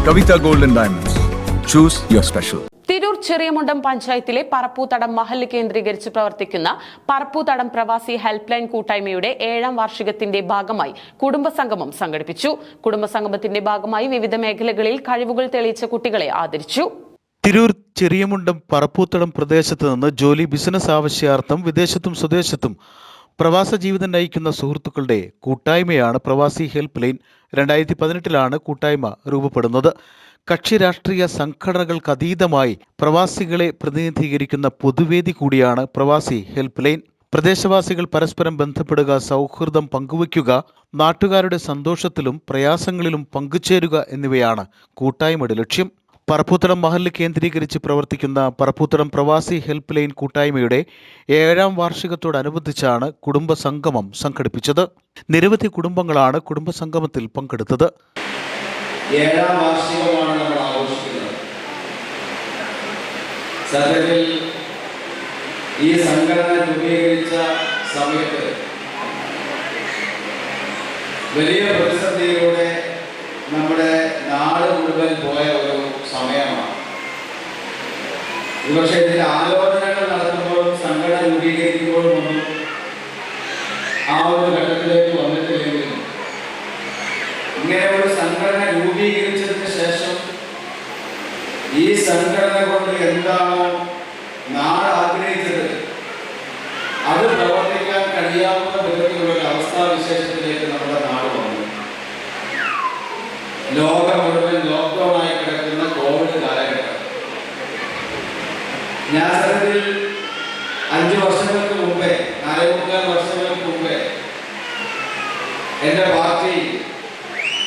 Kavita Gold and Diamonds. Choose your special. Tirur Cheriyamundam പഞ്ചായത്തിലെ പറപ്പൂത്തടം മഹല്ല് കേന്ദ്രീകരിച്ച് പ്രവർത്തിക്കുന്ന പറപ്പൂത്തടം പ്രവാസി ഹെൽപ്പ് ലൈൻ കൂട്ടായ്മയുടെ 7ാം വാർഷികത്തിന്റെ ഭാഗമായി കുടുംബസംഗമം സംഘടിപ്പിച്ചു. കുടുംബസംഗമത്തിന്റെ ഭാഗമായി വിവിധ മേഖലകളിൽ കഴിവുകൾ തെളിയിച്ച കുട്ടികളെ ആദരിച്ചു. തിരൂർ ചെറിയമുണ്ടം പറപ്പൂത്തടം പ്രദേശത്ത് നിന്ന് ജോലി ബിസിനസ് ആവശ്യാർത്ഥം വിദേശത്തും സ്വദേശത്തും പ്രവാസ ജീവിതം നയിക്കുന്ന സുഹൃത്തുക്കളുടെ കൂട്ടായ്മയാണ് പ്രവാസി ഹെൽപ്പ് ലൈൻ. 2018 കൂട്ടായ്മ രൂപപ്പെടുന്നത്. കക്ഷി രാഷ്ട്രീയ സംഘടനകൾക്കതീതമായി പ്രവാസികളെ പ്രതിനിധീകരിക്കുന്ന പൊതുവേദി കൂടിയാണ് പ്രവാസി ഹെൽപ്പ് ലൈൻ. പ്രദേശവാസികൾ പരസ്പരം ബന്ധപ്പെടുക, സൗഹൃദം പങ്കുവയ്ക്കുക, നാട്ടുകാരുടെ സന്തോഷത്തിലും പ്രയാസങ്ങളിലും പങ്കുചേരുക എന്നിവയാണ് കൂട്ടായ്മയുടെ ലക്ഷ്യം. പറപ്പൂത്തടം മഹല്ല് കേന്ദ്രീകരിച്ച് പ്രവർത്തിക്കുന്ന പറപ്പൂത്തടം പ്രവാസി ഹെൽപ്പ് ലൈൻ കൂട്ടായ്മയുടെ 7ാം വാർഷികത്തോടനുബന്ധിച്ചാണ് കുടുംബസംഗമം സംഘടിപ്പിച്ചത്. നിരവധി കുടുംബങ്ങളാണ് കുടുംബസംഗമത്തിൽ പങ്കെടുത്തത്. 7ാം വാർഷികമാണ് നമ്മൾ ആഘോഷിക്കുന്നത്. സത്യത്തിൽ ഈ സംഘടന രൂപീകരിച്ച സമയത്ത് വലിയ പ്രതിസന്ധിയിലൂടെ നമ്മുടെ നാട് മുഴുവൻ പോയ ഒരു സമയമാണ്. പക്ഷേ ഇതിന്റെ ആലോചനകൾ നടത്തുമ്പോഴും സംഘടന രൂപീകരിക്കുമ്പോഴും ഒന്നും ആ ഒരു ഘട്ടത്തിലേക്ക് വന്നിട്ടില്ലെങ്കിലും ഇങ്ങനെ ഒരു സംഘടന രൂപീകരിച്ചതിന് ശേഷം ഈ സംഘടന കൊണ്ട് എന്താണോ നാട് ആഗ്രഹിച്ചത് അത് പ്രവർത്തിക്കാൻ കഴിയാവുന്ന വിധത്തിലുള്ള ഒരു അവസ്ഥാവിശേഷത്തിലേക്ക് നമ്മുടെ നാട് വന്നു. ലോകം മുഴുവൻ ലോക്ക്ഡൗൺ ആയി കിടക്കുന്ന കോവിഡ് കാലഘട്ടം. ഞാൻ സത്യത്തിൽ 5 വർഷങ്ങൾക്ക് മുമ്പേ, 4.25 വർഷങ്ങൾക്ക് മുമ്പേ എൻ്റെ പാർട്ടി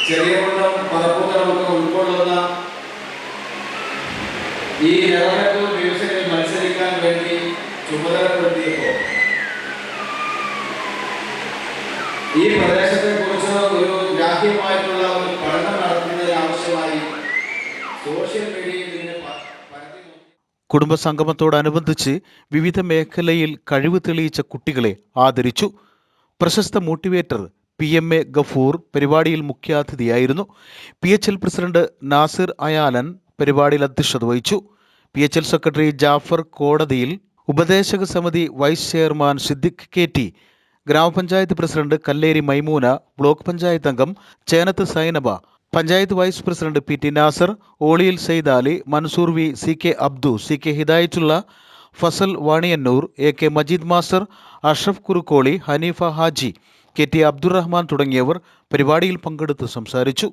ചെറിയമുണ്ടം പറപ്പൂത്തടമൊക്കെ ഉൾക്കൊള്ളുന്ന ഈ നെറോനത്തൂർ മ്യൂസിയത്തിൽ മത്സരിക്കാൻ വേണ്ടി ചുമതലപ്പെടുത്തിയപ്പോൾ ഈ പ്രദേശത്തെ കുറിച്ച് ഒരു ഗ്രാഹ്യമായിട്ടുള്ള ഒരു പഠനം നടത്തുന്നതിന് ആവശ്യമായി സോഷ്യൽ മീഡിയയിൽ ഇതിനെ കുടുംബസംഗമത്തോടനുബന്ധിച്ച് വിവിധ മേഖലയിൽ കഴിവ് തെളിയിച്ച കുട്ടികളെ ആദരിച്ചു. പ്രശസ്ത മോട്ടിവേറ്റർ PMA ഗഫൂർ പരിപാടിയിൽ മുഖ്യാതിഥിയായിരുന്നു. PHL പ്രസിഡന്റ് നാസിർ അയാലൻ പരിപാടിയിൽ അധ്യക്ഷത വഹിച്ചു. PHL സെക്രട്ടറി ജാഫർ കോടതിയിൽ, ഉപദേശക സമിതി വൈസ് ചെയർമാൻ സിദ്ദിഖ് KT, ഗ്രാമപഞ്ചായത്ത് പ്രസിഡന്റ് കല്ലേരി മൈമൂന, ബ്ലോക്ക് പഞ്ചായത്ത് അംഗം Chenath Sainaba, panchayat vice president PT Nasar, Oliyil Saidali, Mansoor V, CK Abdu, CK Hidayathulla, Fazal Vaniyannur, AK Majeed master, Ashraf Kurukkoli, Haneefa Haji, KT Abdurahman തുടങ്ങിയവർ പരിപാടിയിൽ പങ്കെടുത്ത് സംസാരിച്ചു.